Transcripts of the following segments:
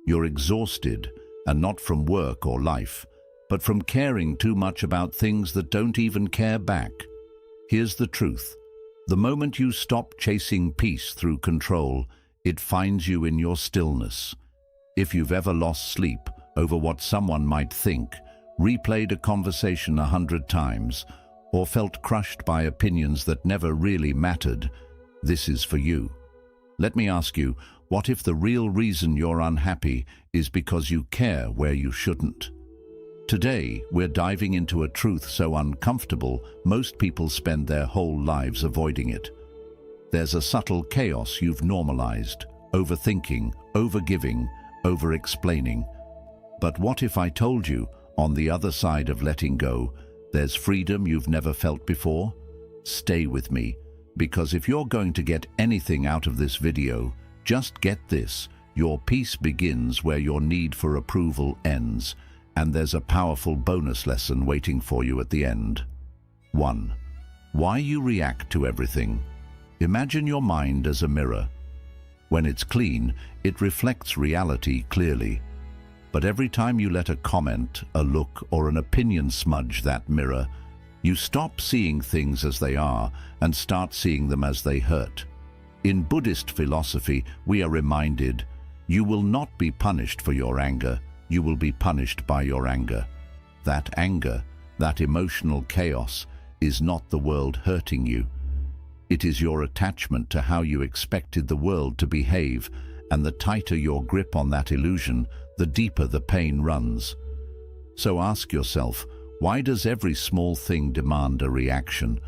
You're exhausted, and not from work or life, but from caring too much about things that don't even care back. Here's the truth. The moment you stop chasing peace through control, it finds you in your stillness. If you've ever lost sleep over what someone might think, replayed a conversation 100 times, or felt crushed by opinions that never really mattered, this is for you. Let me ask you, what if the real reason you're unhappy is because you care where you shouldn't? Today, we're diving into a truth so uncomfortable, most people spend their whole lives avoiding it. There's a subtle chaos you've normalized: overthinking, overgiving, over-explaining. But what if I told you, on the other side of letting go, there's freedom you've never felt before? Stay with me, because if you're going to get anything out of this video, just get this: your peace begins where your need for approval ends, and there's a powerful bonus lesson waiting for you at the end. 1. Why you react to everything. Imagine your mind as a mirror. When it's clean, it reflects reality clearly. But every time you let a comment, a look, or an opinion smudge that mirror, you stop seeing things as they are and start seeing them as they hurt. In Buddhist philosophy, we are reminded, you will not be punished for your anger, you will be punished by your anger. That anger, that emotional chaos, is not the world hurting you. It is your attachment to how you expected the world to behave, and the tighter your grip on that illusion, the deeper the pain runs. So ask yourself, why does every small thing demand a reaction?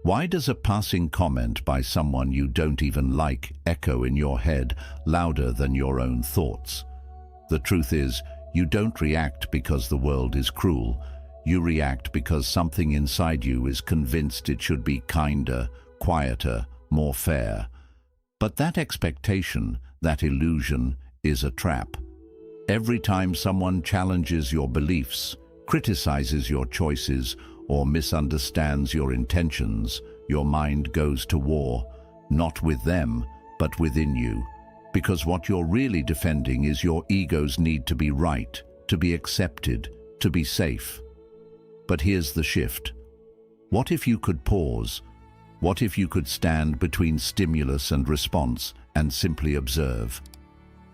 Why does a passing comment by someone you don't even like echo in your head louder than your own thoughts? The truth is, you don't react because the world is cruel. You react because something inside you is convinced it should be kinder, quieter, more fair. But that expectation, that illusion, is a trap. Every time someone challenges your beliefs, criticizes your choices, or misunderstands your intentions, your mind goes to war, not with them, but within you. Because what you're really defending is your ego's need to be right, to be accepted, to be safe. But here's the shift. What if you could pause? What if you could stand between stimulus and response and simply observe?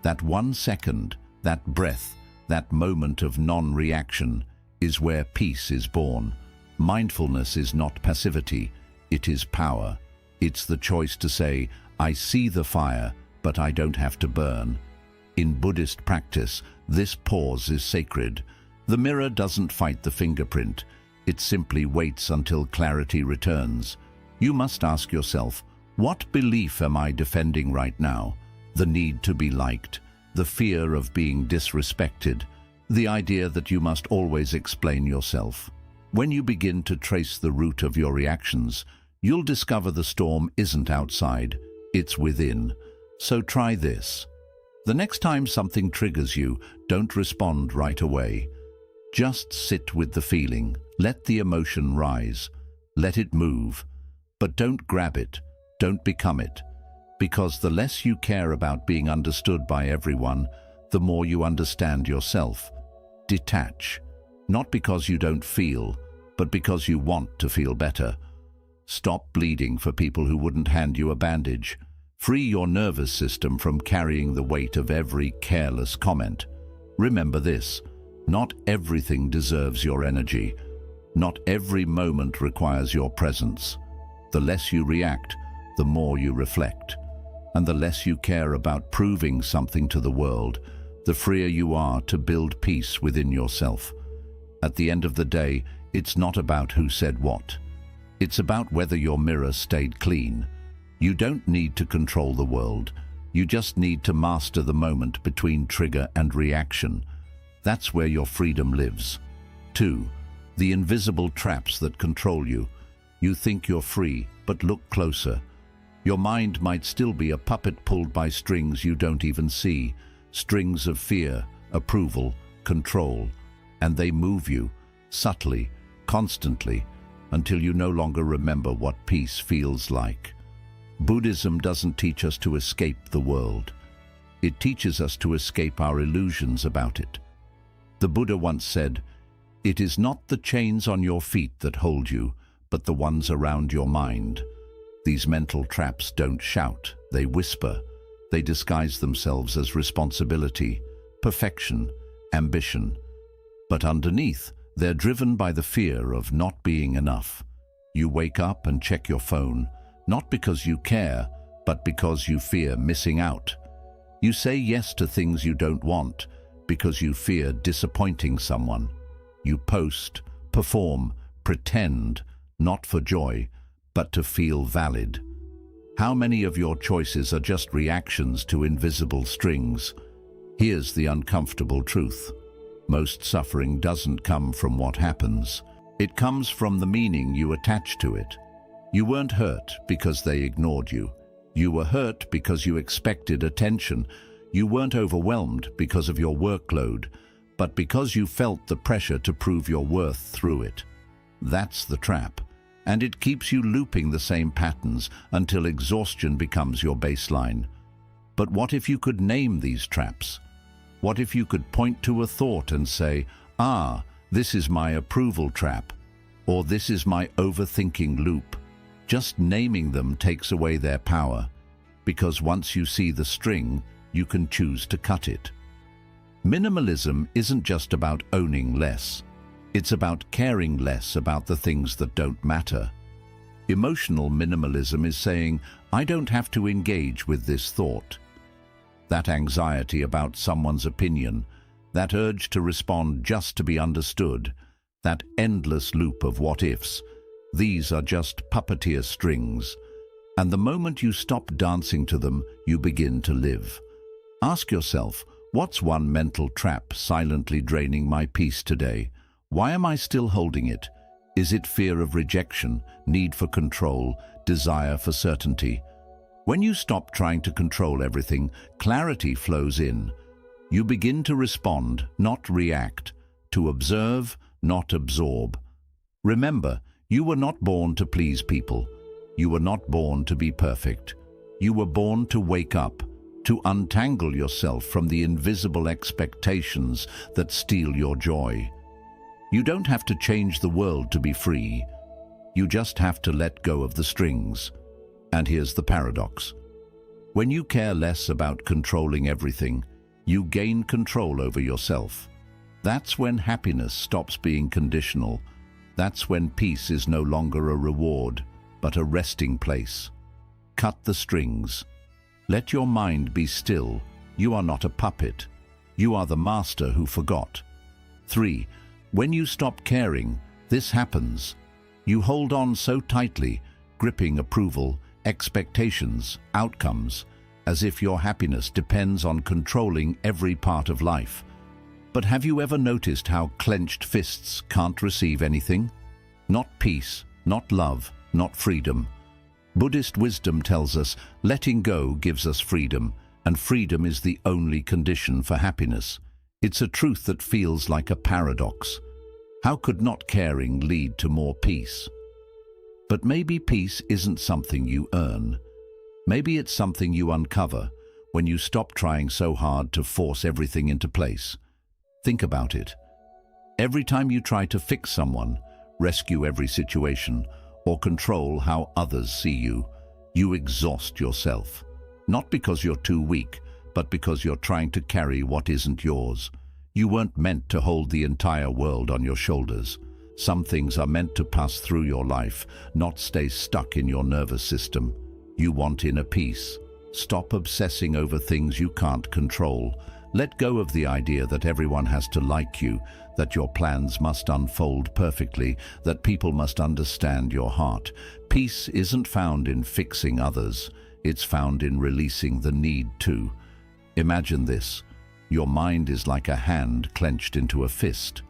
That 1 second, that breath, that moment of non-reaction is where peace is born. Mindfulness is not passivity, it is power. It's the choice to say, I see the fire, but I don't have to burn. In Buddhist practice, this pause is sacred. The mirror doesn't fight the fingerprint. It simply waits until clarity returns. You must ask yourself, what belief am I defending right now? The need to be liked, the fear of being disrespected, the idea that you must always explain yourself. When you begin to trace the root of your reactions, you'll discover the storm isn't outside, it's within. So try this. The next time something triggers you, don't respond right away. Just sit with the feeling, let the emotion rise, let it move. But don't grab it, don't become it. Because the less you care about being understood by everyone, the more you understand yourself. Detach, not because you don't feel, but because you want to feel better. Stop bleeding for people who wouldn't hand you a bandage. Free your nervous system from carrying the weight of every careless comment. Remember this, not everything deserves your energy. Not every moment requires your presence. The less you react, the more you reflect. And the less you care about proving something to the world, the freer you are to build peace within yourself. At the end of the day, it's not about who said what. It's about whether your mirror stayed clean. You don't need to control the world. You just need to master the moment between trigger and reaction. That's where your freedom lives. 2. The invisible traps that control you. You think you're free, but look closer. Your mind might still be a puppet pulled by strings you don't even see. Strings of fear, approval, control. And they move you, subtly, constantly, until you no longer remember what peace feels like. Buddhism doesn't teach us to escape the world. It teaches us to escape our illusions about it. The Buddha once said, "It is not the chains on your feet that hold you, but the ones around your mind." These mental traps don't shout, they whisper. They disguise themselves as responsibility, perfection, ambition. But underneath, they're driven by the fear of not being enough. You wake up and check your phone, not because you care, but because you fear missing out. You say yes to things you don't want because you fear disappointing someone. You post, perform, pretend, not for joy, but to feel valid. How many of your choices are just reactions to invisible strings? Here's the uncomfortable truth. Most suffering doesn't come from what happens. It comes from the meaning you attach to it. You weren't hurt because they ignored you. You were hurt because you expected attention. You weren't overwhelmed because of your workload, but because you felt the pressure to prove your worth through it. That's the trap, and it keeps you looping the same patterns until exhaustion becomes your baseline. But what if you could name these traps? What if you could point to a thought and say, "Ah, this is my approval trap," or "This is my overthinking loop"? Just naming them takes away their power, because once you see the string, you can choose to cut it. Minimalism isn't just about owning less. It's about caring less about the things that don't matter. Emotional minimalism is saying, "I don't have to engage with this thought." That anxiety about someone's opinion, that urge to respond just to be understood, that endless loop of what-ifs, these are just puppeteer strings. And the moment you stop dancing to them, you begin to live. Ask yourself, what's one mental trap silently draining my peace today? Why am I still holding it? Is it fear of rejection, need for control, desire for certainty? When you stop trying to control everything, clarity flows in. You begin to respond, not react, to observe, not absorb. Remember, you were not born to please people. You were not born to be perfect. You were born to wake up, to untangle yourself from the invisible expectations that steal your joy. You don't have to change the world to be free. You just have to let go of the strings. And here's the paradox. When you care less about controlling everything, you gain control over yourself. That's when happiness stops being conditional. That's when peace is no longer a reward, but a resting place. Cut the strings. Let your mind be still. You are not a puppet. You are the master who forgot. 3. When you stop caring, this happens. You hold on so tightly, gripping approval, expectations, outcomes, as if your happiness depends on controlling every part of life. But have you ever noticed how clenched fists can't receive anything? Not peace, not love, not freedom. Buddhist wisdom tells us letting go gives us freedom, and freedom is the only condition for happiness. It's a truth that feels like a paradox. How could not caring lead to more peace? But maybe peace isn't something you earn. Maybe it's something you uncover when you stop trying so hard to force everything into place. Think about it. Every time you try to fix someone, rescue every situation, or control how others see you, you exhaust yourself. Not because you're too weak, but because you're trying to carry what isn't yours. You weren't meant to hold the entire world on your shoulders. Some things are meant to pass through your life, not stay stuck in your nervous system. You want inner peace. Stop obsessing over things you can't control. Let go of the idea that everyone has to like you, that your plans must unfold perfectly, that people must understand your heart. Peace isn't found in fixing others. It's found in releasing the need to. Imagine this. Your mind is like a hand clenched into a fist.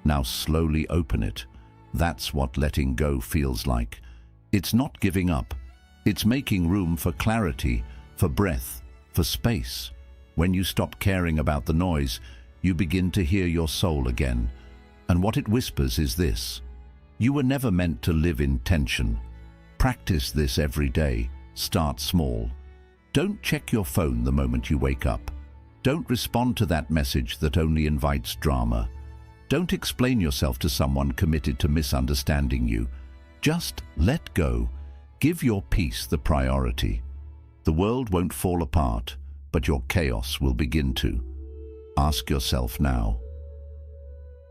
Now slowly open it. That's what letting go feels like. It's not giving up. It's making room for clarity, for breath, for space. When you stop caring about the noise, you begin to hear your soul again. And what it whispers is this: you were never meant to live in tension. Practice this every day. Start small. Don't check your phone the moment you wake up. Don't respond to that message that only invites drama. Don't explain yourself to someone committed to misunderstanding you. Just let go. Give your peace the priority. The world won't fall apart, but your chaos will begin to. Ask yourself now.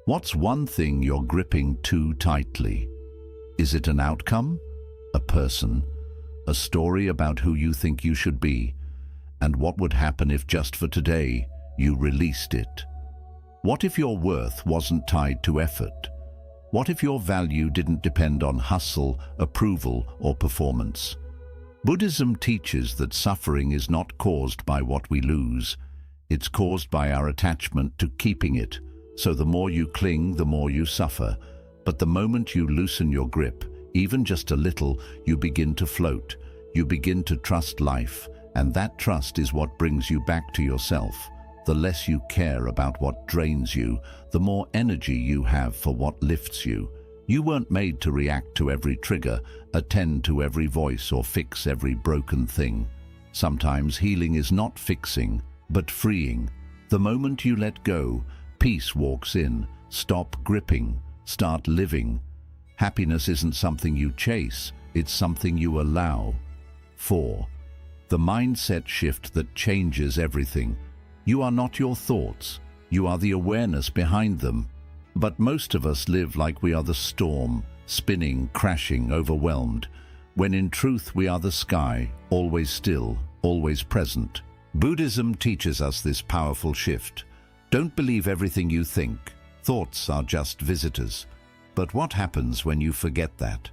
What's one thing you're gripping too tightly? Is it an outcome? A person? A story about who you think you should be? And what would happen if just for today you released it? What if your worth wasn't tied to effort? What if your value didn't depend on hustle, approval, or performance? Buddhism teaches that suffering is not caused by what we lose. It's caused by our attachment to keeping it. So the more you cling, the more you suffer. But the moment you loosen your grip, even just a little, you begin to float. You begin to trust life, and that trust is what brings you back to yourself. The less you care about what drains you, the more energy you have for what lifts you. You weren't made to react to every trigger, attend to every voice, or fix every broken thing. Sometimes healing is not fixing, but freeing. The moment you let go, peace walks in. Stop gripping, start living. Happiness isn't something you chase, it's something you allow. 4. The mindset shift that changes everything. You are not your thoughts, you are the awareness behind them. But most of us live like we are the storm, spinning, crashing, overwhelmed, when in truth we are the sky, always still, always present. Buddhism teaches us this powerful shift. Don't believe everything you think. Thoughts are just visitors. But what happens when you forget that?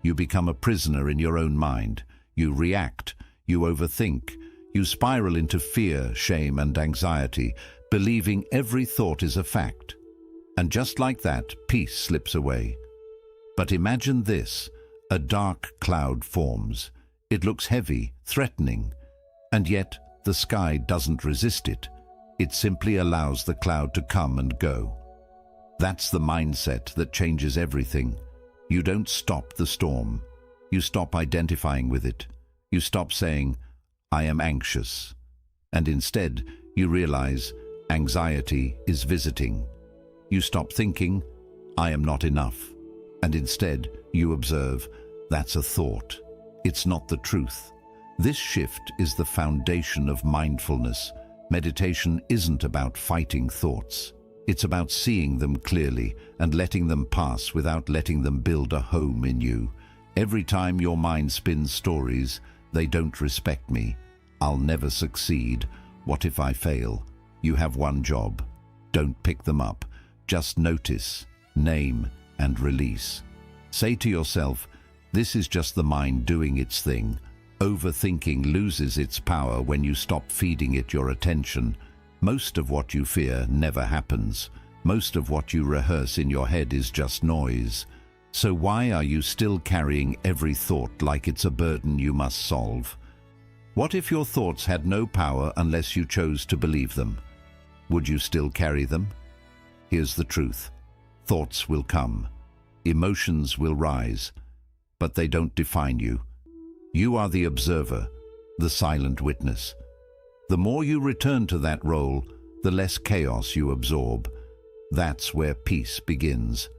You become a prisoner in your own mind. You react, you overthink, you spiral into fear, shame, and anxiety, believing every thought is a fact. And just like that, peace slips away. But imagine this: a dark cloud forms. It looks heavy, threatening, and yet the sky doesn't resist it. It simply allows the cloud to come and go. That's the mindset that changes everything. You don't stop the storm. You stop identifying with it. You stop saying, "I am anxious." And instead, you realize anxiety is visiting. You stop thinking, "I am not enough." And instead, you observe, that's a thought. It's not the truth. This shift is the foundation of mindfulness. Meditation isn't about fighting thoughts. It's about seeing them clearly and letting them pass without letting them build a home in you. Every time your mind spins stories, "They don't respect me," "I'll never succeed," "What if I fail?" you have one job. Don't pick them up. Just notice, name, and release. Say to yourself, this is just the mind doing its thing. Overthinking loses its power when you stop feeding it your attention. Most of what you fear never happens. Most of what you rehearse in your head is just noise. So why are you still carrying every thought like it's a burden you must solve? What if your thoughts had no power unless you chose to believe them? Would you still carry them? Here's the truth. Thoughts will come. Emotions will rise. But they don't define you. You are the observer, the silent witness. The more you return to that role, the less chaos you absorb. That's where peace begins.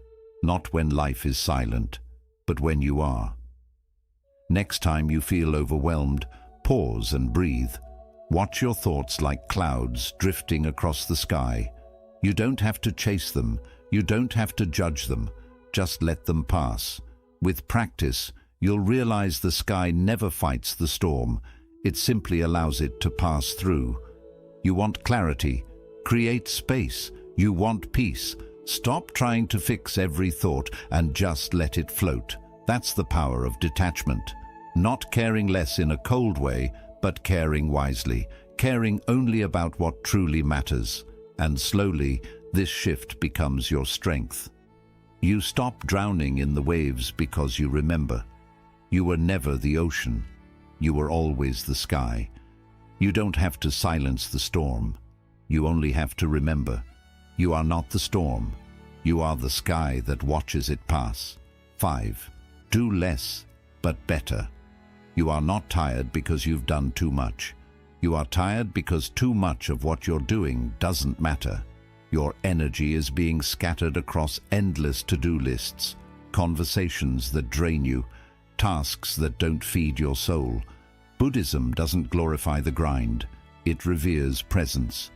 Not when life is silent, but when you are. Next time you feel overwhelmed, pause and breathe. Watch your thoughts like clouds drifting across the sky. You don't have to chase them. You don't have to judge them. Just let them pass. With practice, you'll realize the sky never fights the storm. It simply allows it to pass through. You want clarity? Create space. You want peace? Stop trying to fix every thought and just let it float. That's the power of detachment. Not caring less in a cold way, but caring wisely. Caring only about what truly matters. And slowly, this shift becomes your strength. You stop drowning in the waves because you remember. You were never the ocean. You were always the sky. You don't have to silence the storm. You only have to remember. You are not the storm. You are the sky that watches it pass. 5. Do less, but better. You are not tired because you've done too much. You are tired because too much of what you're doing doesn't matter. Your energy is being scattered across endless to-do lists, conversations that drain you, tasks that don't feed your soul. Buddhism doesn't glorify the grind. It reveres presence.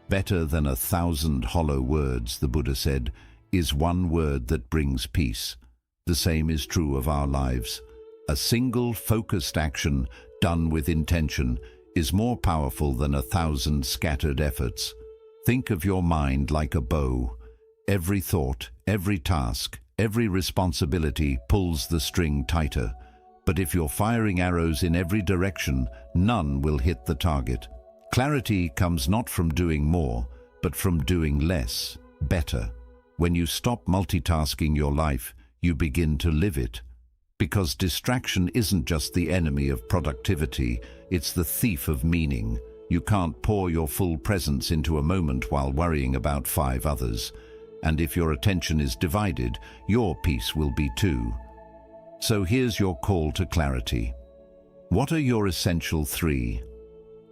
Better than 1,000 hollow words, the Buddha said, is one word that brings peace. The same is true of our lives. A single focused action done with intention is more powerful than 1,000 scattered efforts. Think of your mind like a bow. Every thought, every task, every responsibility pulls the string tighter. But if you're firing arrows in every direction, none will hit the target. Clarity comes not from doing more, but from doing less, better. When you stop multitasking your life, you begin to live it. Because distraction isn't just the enemy of productivity, it's the thief of meaning. You can't pour your full presence into a moment while worrying about 5 others. And if your attention is divided, your peace will be too. So here's your call to clarity. What are your essential 3?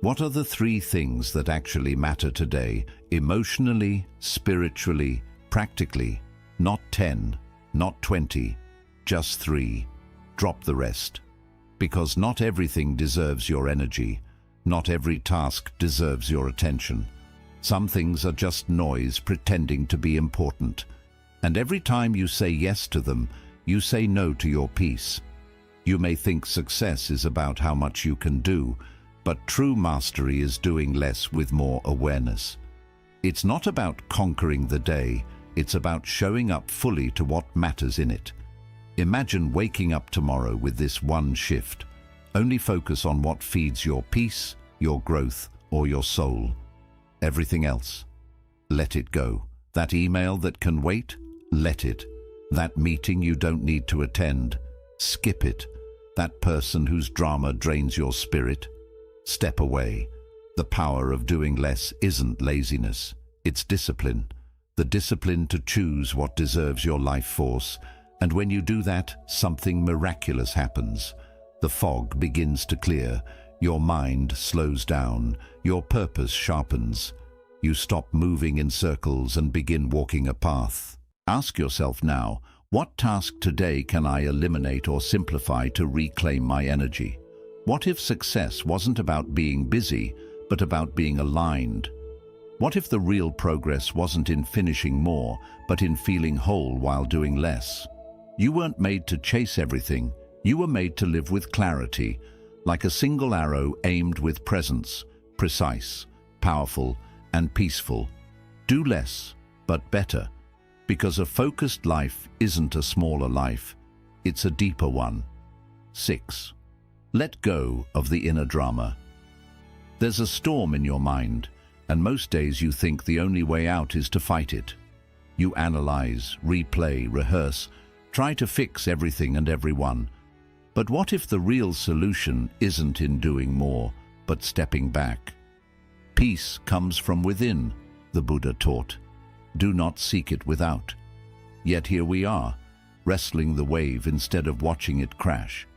What are the 3 things that actually matter today, emotionally, spiritually, practically? Not 10, not 20, just 3. Drop the rest. Because not everything deserves your energy. Not every task deserves your attention. Some things are just noise pretending to be important. And every time you say yes to them, you say no to your peace. You may think success is about how much you can do, but true mastery is doing less with more awareness. It's not about conquering the day, it's about showing up fully to what matters in it. Imagine waking up tomorrow with this one shift. Only focus on what feeds your peace, your growth, or your soul. Everything else, let it go. That email that can wait, let it. That meeting you don't need to attend, skip it. That person whose drama drains your spirit, step away. The power of doing less isn't laziness, it's discipline. The discipline to choose what deserves your life force. And when you do that, something miraculous happens. The fog begins to clear, your mind slows down, your purpose sharpens. You stop moving in circles and begin walking a path. Ask yourself now, what task today can I eliminate or simplify to reclaim my energy? What if success wasn't about being busy, but about being aligned? What if the real progress wasn't in finishing more, but in feeling whole while doing less? You weren't made to chase everything. You were made to live with clarity, like a single arrow aimed with presence, precise, powerful, and peaceful. Do less, but better, because a focused life isn't a smaller life, it's a deeper one. 6. Let go of the inner drama. There's a storm in your mind, and most days you think the only way out is to fight it. You analyze, replay, rehearse, try to fix everything and everyone. But what if the real solution isn't in doing more, but stepping back? Peace comes from within, the Buddha taught. Do not seek it without. Yet here we are, wrestling the wave instead of watching it crash.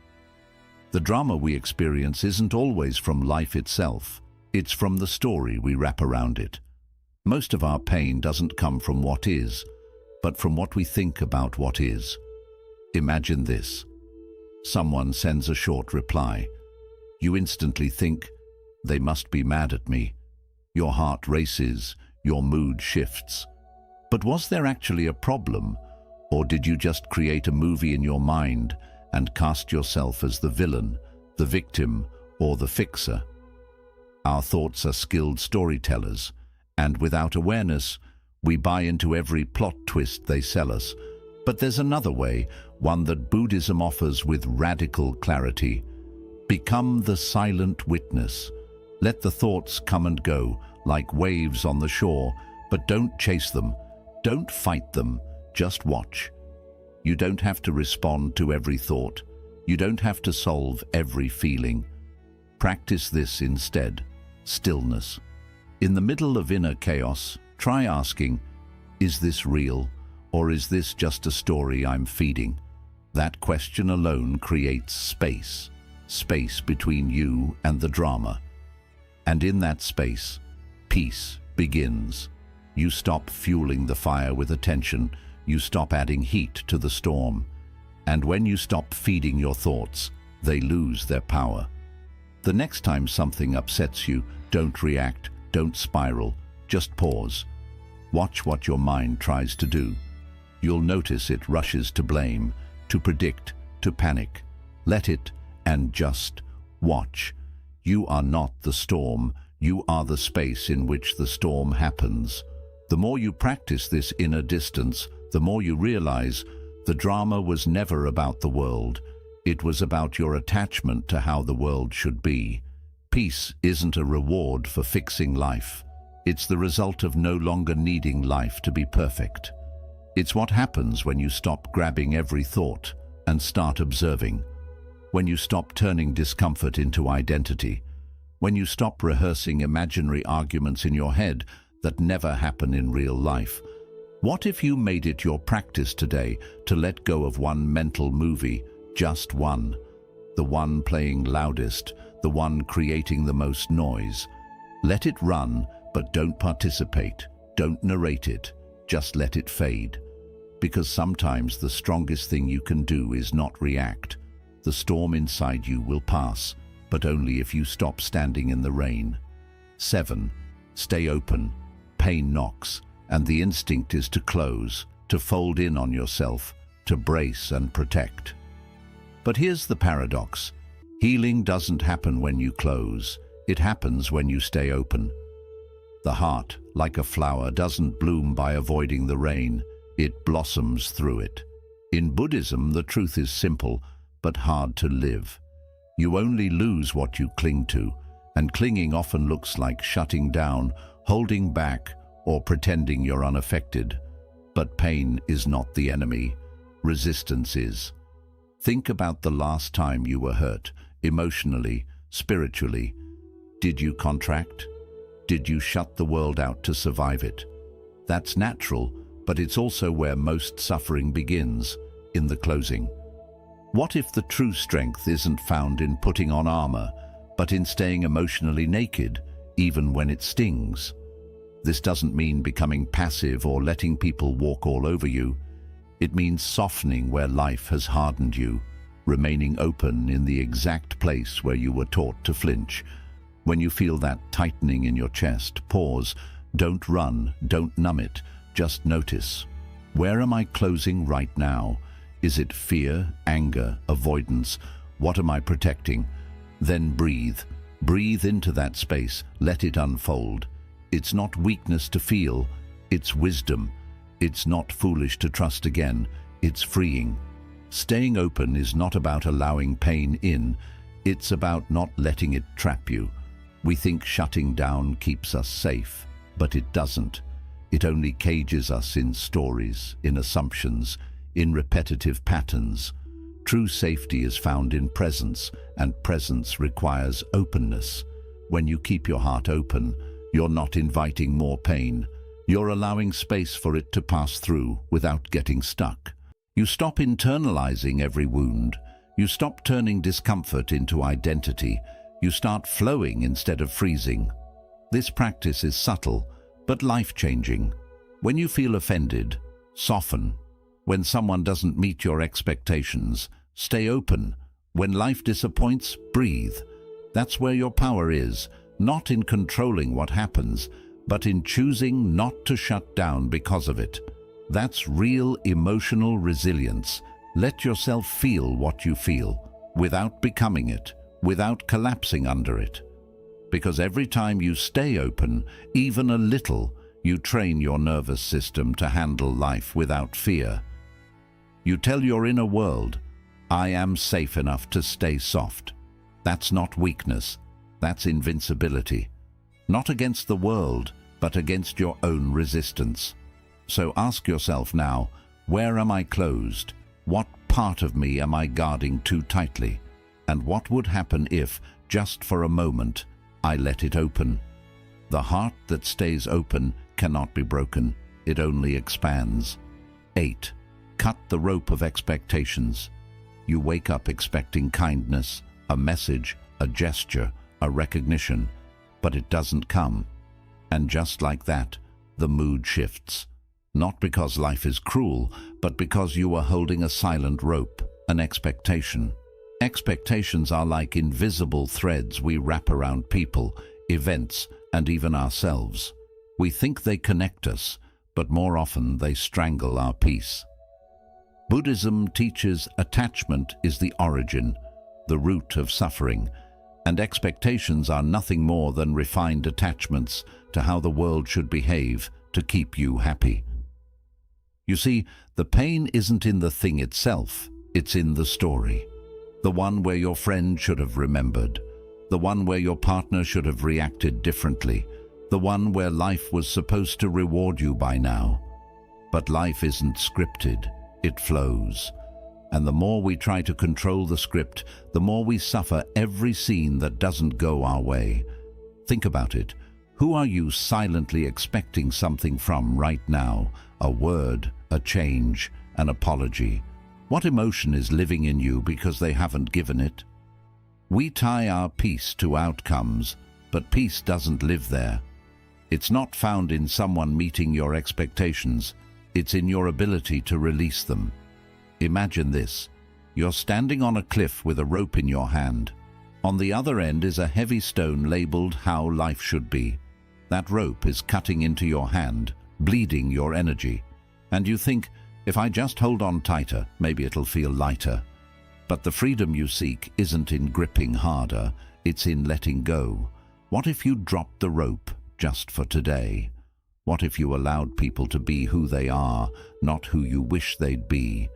The drama we experience isn't always from life itself. It's from the story we wrap around it. Most of our pain doesn't come from what is, but from what we think about what is. Imagine this. Someone sends a short reply. You instantly think, they must be mad at me. Your heart races, your mood shifts. But was there actually a problem, or did you just create a movie in your mind and cast yourself as the villain, the victim, or the fixer? Our thoughts are skilled storytellers, and without awareness, we buy into every plot twist they sell us. But there's another way, one that Buddhism offers with radical clarity. Become the silent witness. Let the thoughts come and go, like waves on the shore, but don't chase them. Don't fight them, just watch. You don't have to respond to every thought. You don't have to solve every feeling. Practice this instead, stillness. In the middle of inner chaos, try asking, is this real, or is this just a story I'm feeding? That question alone creates space. space between you and the drama. And in that space, peace begins. You stop fueling the fire with attention. You stop adding heat to the storm. And when you stop feeding your thoughts, they lose their power. The next time something upsets you, don't react, don't spiral, just pause. Watch what your mind tries to do. You'll notice it rushes to blame, to predict, to panic. Let it, and just watch. You are not the storm, you are the space in which the storm happens. The more you practice this inner distance, the more you realize the drama was never about the world. It was about your attachment to how the world should be. Peace isn't a reward for fixing life. It's the result of no longer needing life to be perfect. It's what happens when you stop grabbing every thought and start observing. When you stop turning discomfort into identity. When you stop rehearsing imaginary arguments in your head that never happen in real life. What if you made it your practice today to let go of one mental movie, just one? The one playing loudest, the one creating the most noise. Let it run, but don't participate. Don't narrate it. Just let it fade. Because sometimes the strongest thing you can do is not react. The storm inside you will pass, but only if you stop standing in the rain. 7. Stay open. Pain knocks, and the instinct is to close, to fold in on yourself, to brace and protect. But here's the paradox. Healing doesn't happen when you close. It happens when you stay open. The heart, like a flower, doesn't bloom by avoiding the rain. It blossoms through it. In Buddhism, the truth is simple, but hard to live. You only lose what you cling to, and clinging often looks like shutting down, holding back, or pretending you're unaffected. But pain is not the enemy. Resistance is. Think about the last time you were hurt, emotionally, spiritually. Did you contract? Did you shut the world out to survive it? That's natural, but it's also where most suffering begins, in the closing. What if the true strength isn't found in putting on armor, but in staying emotionally naked, even when it stings? This doesn't mean becoming passive or letting people walk all over you. It means softening where life has hardened you, remaining open in the exact place where you were taught to flinch. When you feel that tightening in your chest, pause. Don't run, don't numb it, just notice. Where am I closing right now? Is it fear, anger, avoidance? What am I protecting? Then breathe. Breathe into that space. Let it unfold. It's not weakness to feel. It's wisdom. It's not foolish to trust again. It's freeing. Staying open is not about allowing pain in. It's about not letting it trap you. We think shutting down keeps us safe, but it doesn't. It only cages us in stories, in assumptions, in repetitive patterns. True safety is found in presence, and presence requires openness. When you keep your heart open, you're not inviting more pain. You're allowing space for it to pass through without getting stuck. You stop internalizing every wound. You stop turning discomfort into identity. You start flowing instead of freezing. This practice is subtle, but life-changing. When you feel offended, soften. When someone doesn't meet your expectations, stay open. When life disappoints, breathe. That's where your power is, not in controlling what happens, but in choosing not to shut down because of it. That's real emotional resilience. Let yourself feel what you feel, without becoming it, without collapsing under it. Because every time you stay open, even a little, you train your nervous system to handle life without fear. You tell your inner world, I am safe enough to stay soft. That's not weakness, that's invincibility. Not against the world, but against your own resistance. So ask yourself now, where am I closed? What part of me am I guarding too tightly? And what would happen if, just for a moment, I let it open? The heart that stays open cannot be broken. It only expands. 8. Cut the rope of expectations. You wake up expecting kindness, a message, a gesture, a recognition, but it doesn't come. And just like that, the mood shifts. Not because life is cruel, but because you are holding a silent rope, an expectation. Expectations are like invisible threads we wrap around people, events, and even ourselves. We think they connect us, but more often they strangle our peace. Buddhism teaches attachment is the origin, the root of suffering, and expectations are nothing more than refined attachments to how the world should behave to keep you happy. You see, the pain isn't in the thing itself, it's in the story. The one where your friend should have remembered, the one where your partner should have reacted differently, the one where life was supposed to reward you by now. But life isn't scripted, it flows. And the more we try to control the script, the more we suffer every scene that doesn't go our way. Think about it. Who are you silently expecting something from right now? A word, a change, an apology. What emotion is living in you because they haven't given it? We tie our peace to outcomes, but peace doesn't live there. It's not found in someone meeting your expectations. It's in your ability to release them. Imagine this. You're standing on a cliff with a rope in your hand. On the other end is a heavy stone labeled how life should be. That rope is cutting into your hand, bleeding your energy. And you think, if I just hold on tighter, maybe it'll feel lighter. But the freedom you seek isn't in gripping harder, it's in letting go. What if you dropped the rope just for today? What if you allowed people to be who they are, not who you wish they'd be?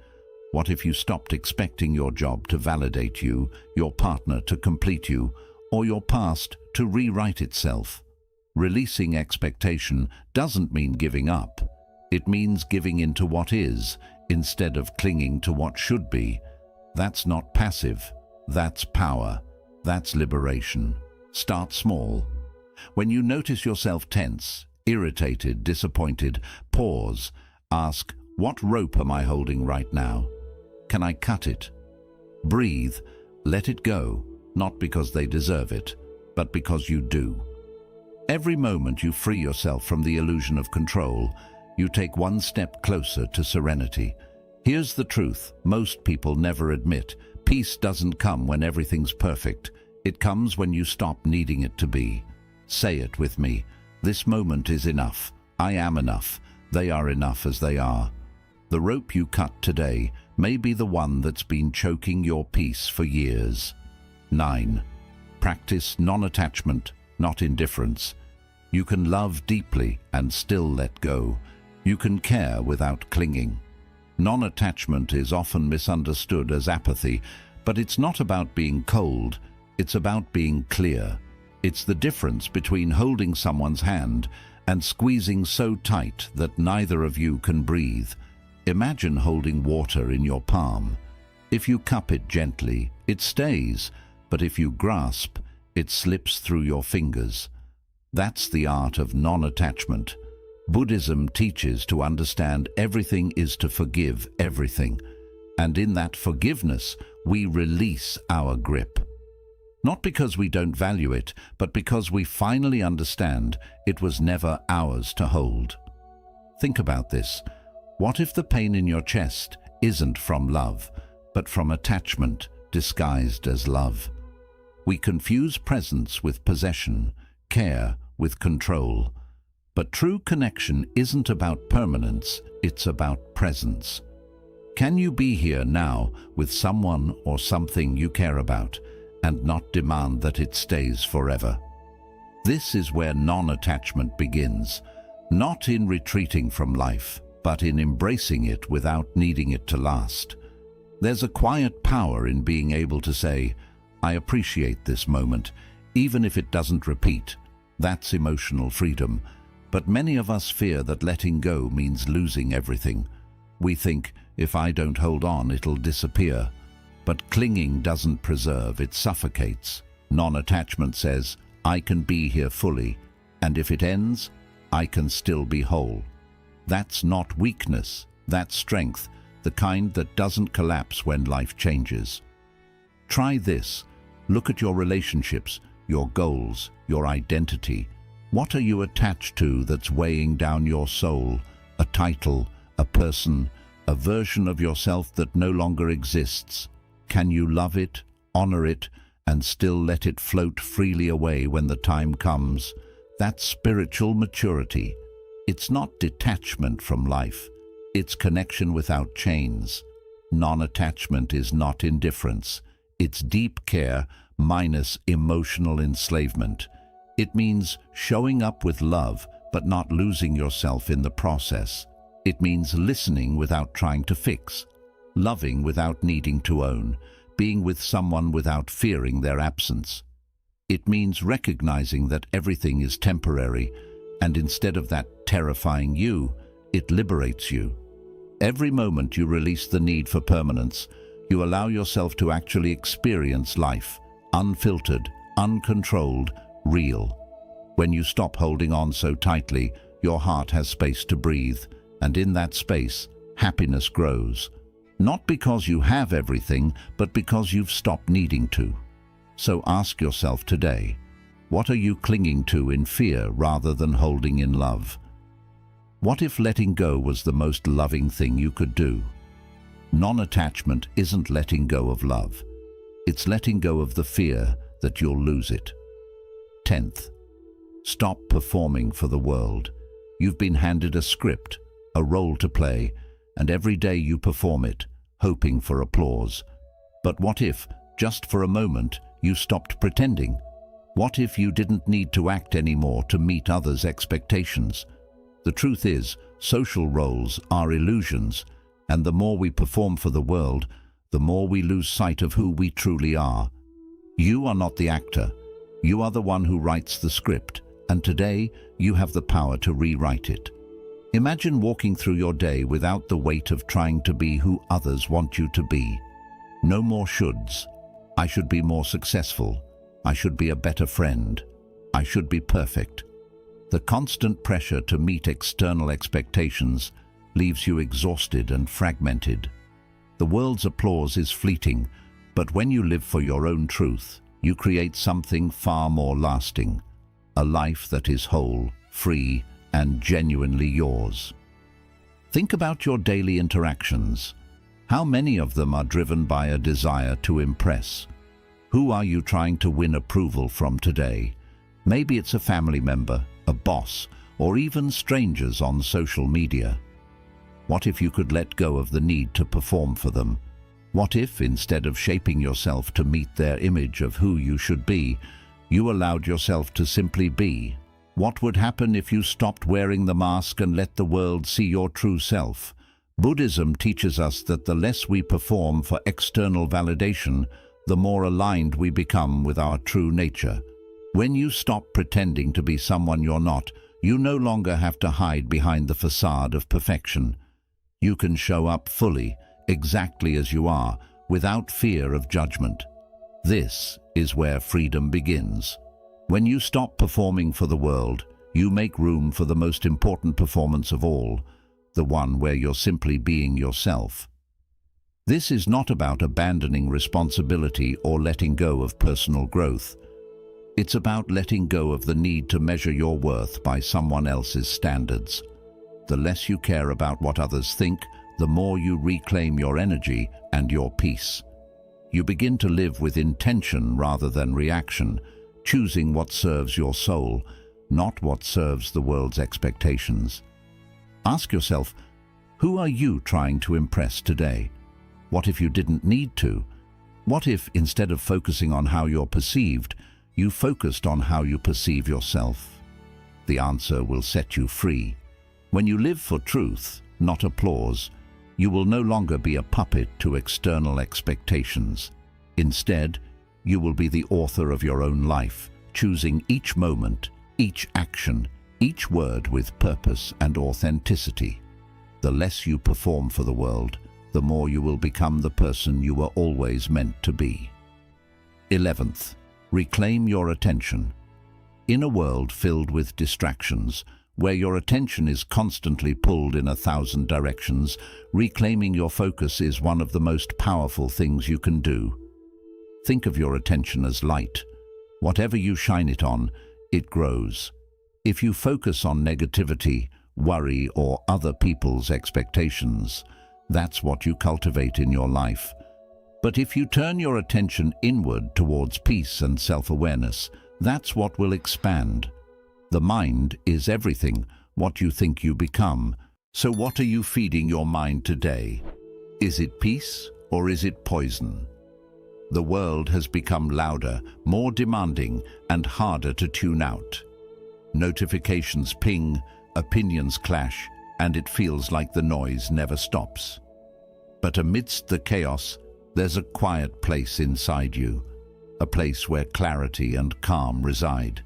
What if you stopped expecting your job to validate you, your partner to complete you, or your past to rewrite itself? Releasing expectation doesn't mean giving up. It means giving into what is, instead of clinging to what should be. That's not passive. That's power. That's liberation. Start small. When you notice yourself tense, irritated, disappointed, pause. Ask, what rope am I holding right now? Can I cut it? Breathe. Let it go, not because they deserve it, but because you do. Every moment you free yourself from the illusion of control, you take one step closer to serenity. Here's the truth most people never admit. Peace doesn't come when everything's perfect. It comes when you stop needing it to be. Say it with me. This moment is enough. I am enough. They are enough as they are. The rope you cut today may be the one that's been choking your peace for years. 9. Practice non-attachment, not indifference. You can love deeply and still let go. You can care without clinging. Non-attachment is often misunderstood as apathy, but it's not about being cold, it's about being clear. It's the difference between holding someone's hand and squeezing so tight that neither of you can breathe. Imagine holding water in your palm. If you cup it gently, it stays, but if you grasp, it slips through your fingers. That's the art of non-attachment. Buddhism teaches to understand everything is to forgive everything, and in that forgiveness we release our grip. Not because we don't value it, but because we finally understand it was never ours to hold. Think about this. What if the pain in your chest isn't from love, but from attachment disguised as love? We confuse presence with possession, care with control. But true connection isn't about permanence, it's about presence. Can you be here now with someone or something you care about and not demand that it stays forever? This is where non-attachment begins, not in retreating from life, but in embracing it without needing it to last. There's a quiet power in being able to say, I appreciate this moment, even if it doesn't repeat. That's emotional freedom. But many of us fear that letting go means losing everything. We think, if I don't hold on, it'll disappear. But clinging doesn't preserve, it suffocates. Non-attachment says, I can be here fully, and if it ends, I can still be whole. That's not weakness, that's strength, the kind that doesn't collapse when life changes. Try this. Look at your relationships, your goals, your identity. What are you attached to that's weighing down your soul? A title, a person, a version of yourself that no longer exists. Can you love it, honor it, and still let it float freely away when the time comes? That's spiritual maturity. It's not detachment from life. It's connection without chains. Non-attachment is not indifference. It's deep care minus emotional enslavement. It means showing up with love, but not losing yourself in the process. It means listening without trying to fix, loving without needing to own, being with someone without fearing their absence. It means recognizing that everything is temporary, and instead of that terrifying you, it liberates you. Every moment you release the need for permanence, you allow yourself to actually experience life, unfiltered, uncontrolled, real. When you stop holding on so tightly, your heart has space to breathe, and in that space, happiness grows. Not because you have everything, but because you've stopped needing to. So ask yourself today, what are you clinging to in fear rather than holding in love? What if letting go was the most loving thing you could do? Non-attachment isn't letting go of love. It's letting go of the fear that you'll lose it. 10th, stop performing for the world. You've been handed a script, a role to play, and every day you perform it, hoping for applause. But what if, just for a moment, you stopped pretending? What if you didn't need to act anymore to meet others' expectations? The truth is, social roles are illusions, and the more we perform for the world, the more we lose sight of who we truly are. You are not the actor. You are the one who writes the script, and today you have the power to rewrite it. Imagine walking through your day without the weight of trying to be who others want you to be. No more shoulds. I should be more successful. I should be a better friend. I should be perfect. The constant pressure to meet external expectations leaves you exhausted and fragmented. The world's applause is fleeting, but when you live for your own truth, you create something far more lasting. A life that is whole, free, and genuinely yours. Think about your daily interactions. How many of them are driven by a desire to impress? Who are you trying to win approval from today? Maybe it's a family member, a boss, or even strangers on social media. What if you could let go of the need to perform for them? What if, instead of shaping yourself to meet their image of who you should be, you allowed yourself to simply be? What would happen if you stopped wearing the mask and let the world see your true self? Buddhism teaches us that the less we perform for external validation, the more aligned we become with our true nature. When you stop pretending to be someone you're not, you no longer have to hide behind the facade of perfection. You can show up fully, exactly as you are, without fear of judgment. This is where freedom begins. When you stop performing for the world, you make room for the most important performance of all, the one where you're simply being yourself. This is not about abandoning responsibility or letting go of personal growth. It's about letting go of the need to measure your worth by someone else's standards. The less you care about what others think, the more you reclaim your energy and your peace. You begin to live with intention rather than reaction, choosing what serves your soul, not what serves the world's expectations. Ask yourself, who are you trying to impress today? What if you didn't need to? What if, instead of focusing on how you're perceived, you focused on how you perceive yourself? The answer will set you free. When you live for truth, not applause, you will no longer be a puppet to external expectations. Instead, you will be the author of your own life, choosing each moment, each action, each word with purpose and authenticity. The less you perform for the world, the more you will become the person you were always meant to be. 11th, reclaim your attention. In a world filled with distractions, where your attention is constantly pulled in 1,000 directions, reclaiming your focus is one of the most powerful things you can do. Think of your attention as light. Whatever you shine it on, it grows. If you focus on negativity, worry, or other people's expectations, that's what you cultivate in your life. But if you turn your attention inward towards peace and self-awareness, that's what will expand. The mind is everything, what you think you become. So what are you feeding your mind today? Is it peace or is it poison? The world has become louder, more demanding, and harder to tune out. Notifications ping, opinions clash, and it feels like the noise never stops. But amidst the chaos, there's a quiet place inside you, a place where clarity and calm reside.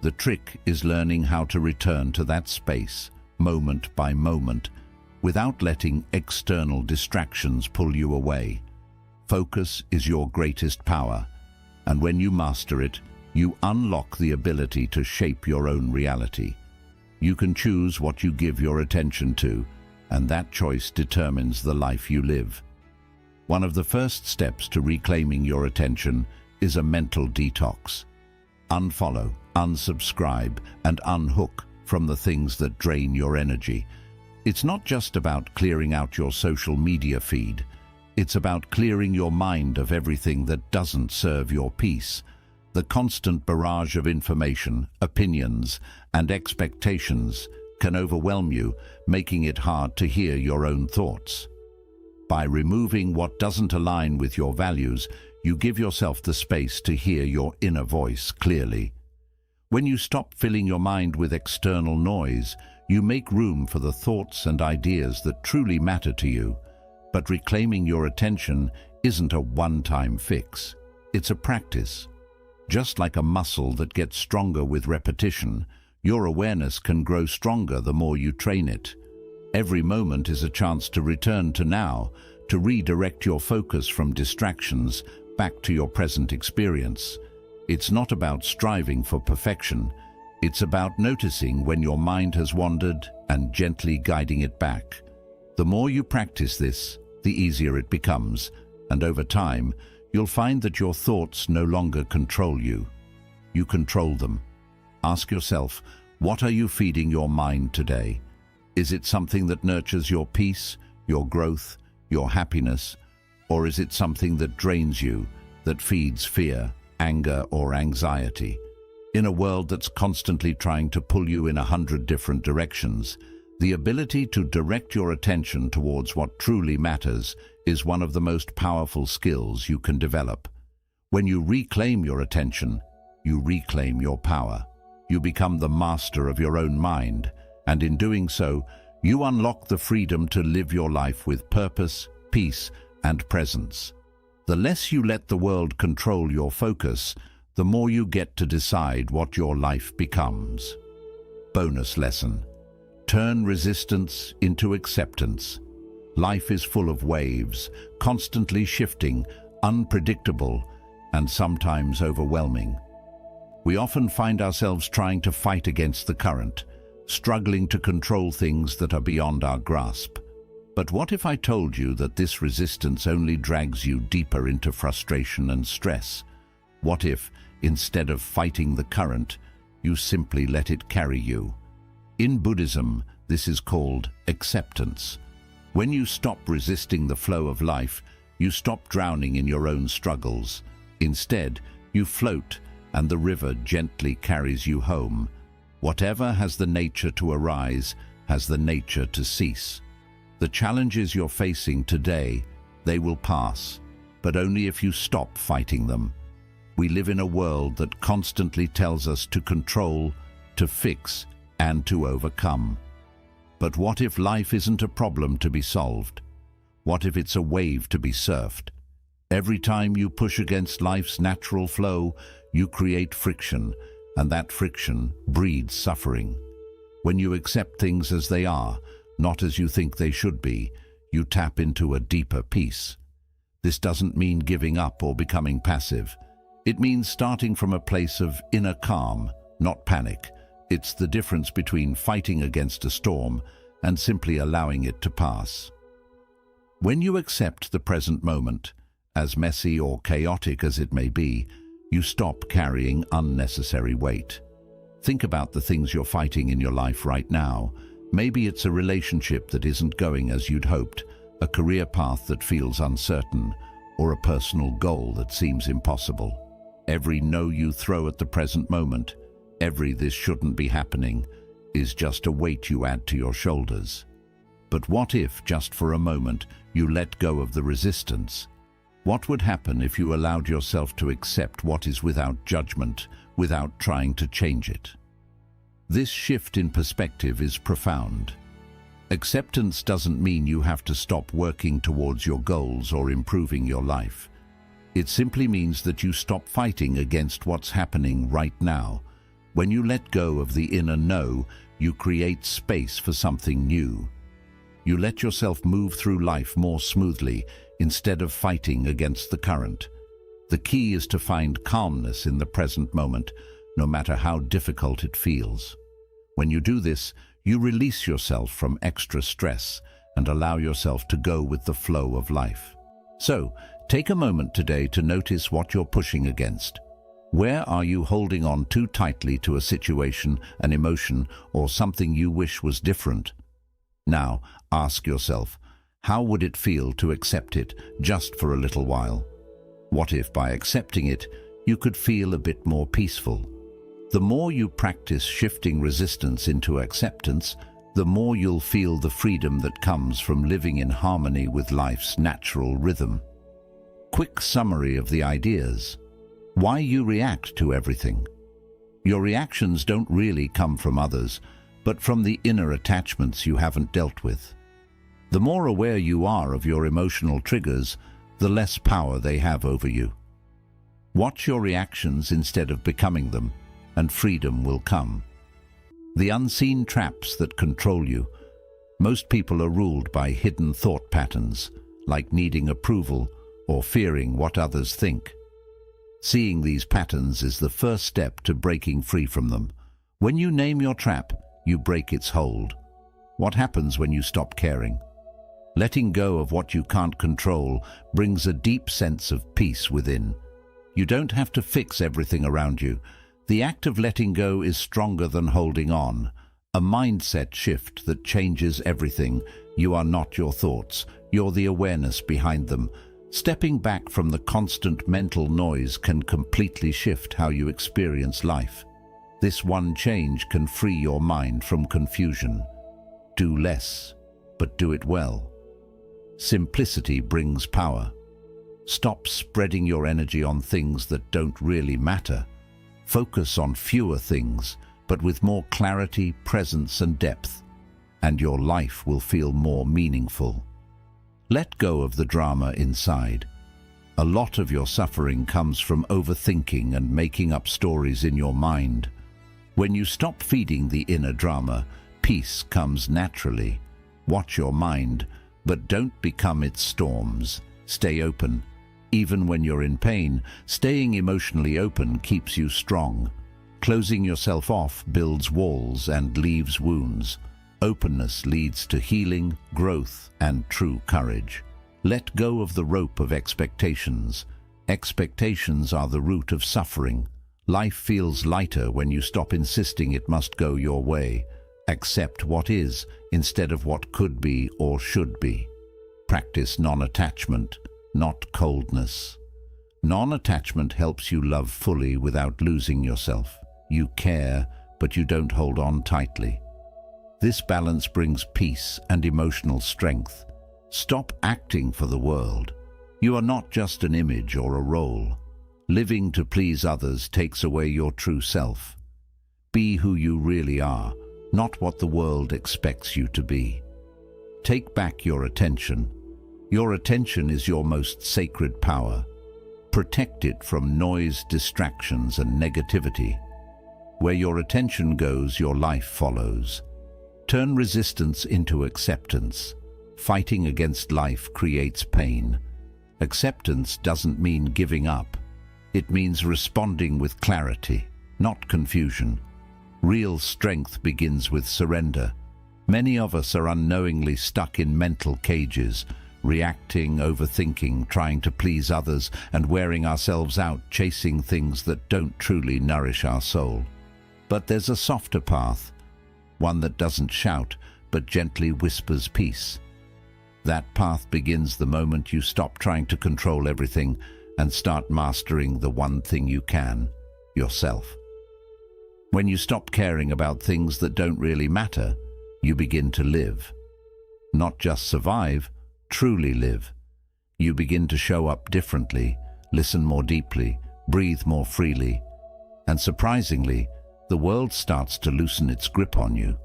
The trick is learning how to return to that space, moment by moment, without letting external distractions pull you away. Focus is your greatest power, and when you master it, you unlock the ability to shape your own reality. You can choose what you give your attention to, and that choice determines the life you live. One of the first steps to reclaiming your attention is a mental detox. Unfollow, unsubscribe, and unhook from the things that drain your energy. It's not just about clearing out your social media feed. It's about clearing your mind of everything that doesn't serve your peace. The constant barrage of information, opinions, and expectations can overwhelm you, making it hard to hear your own thoughts. By removing what doesn't align with your values, you give yourself the space to hear your inner voice clearly. When you stop filling your mind with external noise, you make room for the thoughts and ideas that truly matter to you. But reclaiming your attention isn't a one-time fix. It's a practice. Just like a muscle that gets stronger with repetition, your awareness can grow stronger the more you train it. Every moment is a chance to return to now, to redirect your focus from distractions back to your present experience. It's not about striving for perfection. It's about noticing when your mind has wandered and gently guiding it back. The more you practice this, the easier it becomes, and over time, you'll find that your thoughts no longer control you. You control them. Ask yourself, what are you feeding your mind today? Is it something that nurtures your peace, your growth, your happiness, or is it something that drains you, that feeds fear, anger, or anxiety? In a world that's constantly trying to pull you in 100 different directions, the ability to direct your attention towards what truly matters is one of the most powerful skills you can develop. When you reclaim your attention, you reclaim your power. You become the master of your own mind, and in doing so, you unlock the freedom to live your life with purpose, peace, and presence. The less you let the world control your focus, the more you get to decide what your life becomes. Bonus lesson. Turn resistance into acceptance. Life is full of waves, constantly shifting, unpredictable, and sometimes overwhelming. We often find ourselves trying to fight against the current, struggling to control things that are beyond our grasp. But what if I told you that this resistance only drags you deeper into frustration and stress? What if, instead of fighting the current, you simply let it carry you? In Buddhism, this is called acceptance. When you stop resisting the flow of life, you stop drowning in your own struggles. Instead, you float, and the river gently carries you home. Whatever has the nature to arise has the nature to cease. The challenges you're facing today, they will pass, but only if you stop fighting them. We live in a world that constantly tells us to control, to fix, and to overcome. But what if life isn't a problem to be solved? What if it's a wave to be surfed? Every time you push against life's natural flow, you create friction, and that friction breeds suffering. When you accept things as they are, not as you think they should be, you tap into a deeper peace. This doesn't mean giving up or becoming passive. It means starting from a place of inner calm, not panic. It's the difference between fighting against a storm and simply allowing it to pass. When you accept the present moment as messy or chaotic as it may be, you stop carrying unnecessary weight. Think about the things you're fighting in your life right now. Maybe it's a relationship that isn't going as you'd hoped, a career path that feels uncertain, or a personal goal that seems impossible. Every no you throw at the present moment, every this shouldn't be happening, is just a weight you add to your shoulders. But what if, just for a moment, you let go of the resistance? What would happen if you allowed yourself to accept what is without judgment, without trying to change it? This shift in perspective is profound. Acceptance doesn't mean you have to stop working towards your goals or improving your life. It simply means that you stop fighting against what's happening right now. When you let go of the inner no, you create space for something new. You let yourself move through life more smoothly instead of fighting against the current. The key is to find calmness in the present moment, no matter how difficult it feels. When you do this, you release yourself from extra stress and allow yourself to go with the flow of life. So, take a moment today to notice what you're pushing against. Where are you holding on too tightly to a situation, an emotion, or something you wish was different? Now, ask yourself, how would it feel to accept it just for a little while? What if by accepting it, you could feel a bit more peaceful? The more you practice shifting resistance into acceptance, the more you'll feel the freedom that comes from living in harmony with life's natural rhythm. Quick summary of the ideas. Why you react to everything. Your reactions don't really come from others, but from the inner attachments you haven't dealt with. The more aware you are of your emotional triggers, the less power they have over you. Watch your reactions instead of becoming them, and freedom will come. The unseen traps that control you. Most people are ruled by hidden thought patterns, like needing approval or fearing what others think. Seeing these patterns is the first step to breaking free from them. When you name your trap, you break its hold. What happens when you stop caring? Letting go of what you can't control brings a deep sense of peace within. You don't have to fix everything around you. The act of letting go is stronger than holding on. A mindset shift that changes everything. You are not your thoughts. You're the awareness behind them. Stepping back from the constant mental noise can completely shift how you experience life. This one change can free your mind from confusion. Do less, but do it well. Simplicity brings power. Stop spreading your energy on things that don't really matter. Focus on fewer things, but with more clarity, presence, and depth, and your life will feel more meaningful. Let go of the drama inside. A lot of your suffering comes from overthinking and making up stories in your mind. When you stop feeding the inner drama, peace comes naturally. Watch your mind, but don't become its storms. Stay open. Even when you're in pain, staying emotionally open keeps you strong. Closing yourself off builds walls and leaves wounds. Openness leads to healing, growth, and true courage. Let go of the rope of expectations. Expectations are the root of suffering. Life feels lighter when you stop insisting it must go your way. Accept what is instead of what could be or should be. Practice non-attachment, not coldness. Non-attachment helps you love fully without losing yourself. You care, but you don't hold on tightly. This balance brings peace and emotional strength. Stop acting for the world. You are not just an image or a role. Living to please others takes away your true self. Be who you really are, not what the world expects you to be. Take back your attention. Your attention is your most sacred power. Protect it from noise, distractions, and negativity. Where your attention goes, your life follows. Turn resistance into acceptance. Fighting against life creates pain. Acceptance doesn't mean giving up. It means responding with clarity, not confusion. Real strength begins with surrender. Many of us are unknowingly stuck in mental cages, reacting, overthinking, trying to please others, and wearing ourselves out chasing things that don't truly nourish our soul. But there's a softer path, one that doesn't shout, but gently whispers peace. That path begins the moment you stop trying to control everything and start mastering the one thing you can, yourself. When you stop caring about things that don't really matter, you begin to live. Not just survive, truly live. You begin to show up differently, listen more deeply, breathe more freely, and surprisingly, the world starts to loosen its grip on you.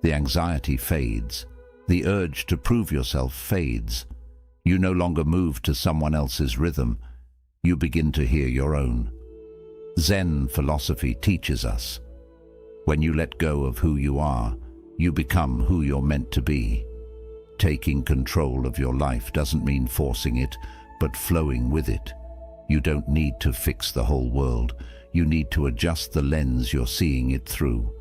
The anxiety fades. The urge to prove yourself fades. You no longer move to someone else's rhythm. You begin to hear your own. Zen philosophy teaches us, when you let go of who you are, you become who you're meant to be. Taking control of your life doesn't mean forcing it, but flowing with it. You don't need to fix the whole world. You need to adjust the lens you're seeing it through.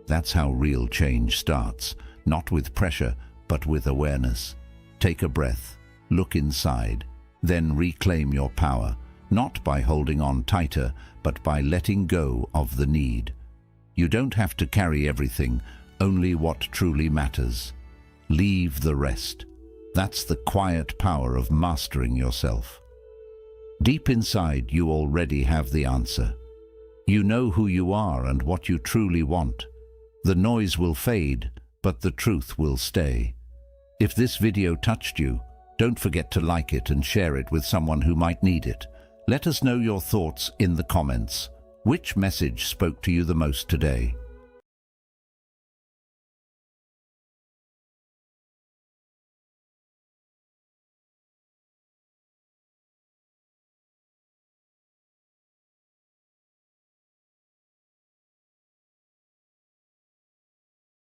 That's how real change starts, not with pressure, but with awareness. Take a breath, look inside, then reclaim your power, not by holding on tighter, but by letting go of the need. You don't have to carry everything, only what truly matters. Leave the rest. That's the quiet power of mastering yourself. Deep inside, you already have the answer. You know who you are and what you truly want. The noise will fade, but the truth will stay. If this video touched you, don't forget to like it and share it with someone who might need it. Let us know your thoughts in the comments. Which message spoke to you the most today?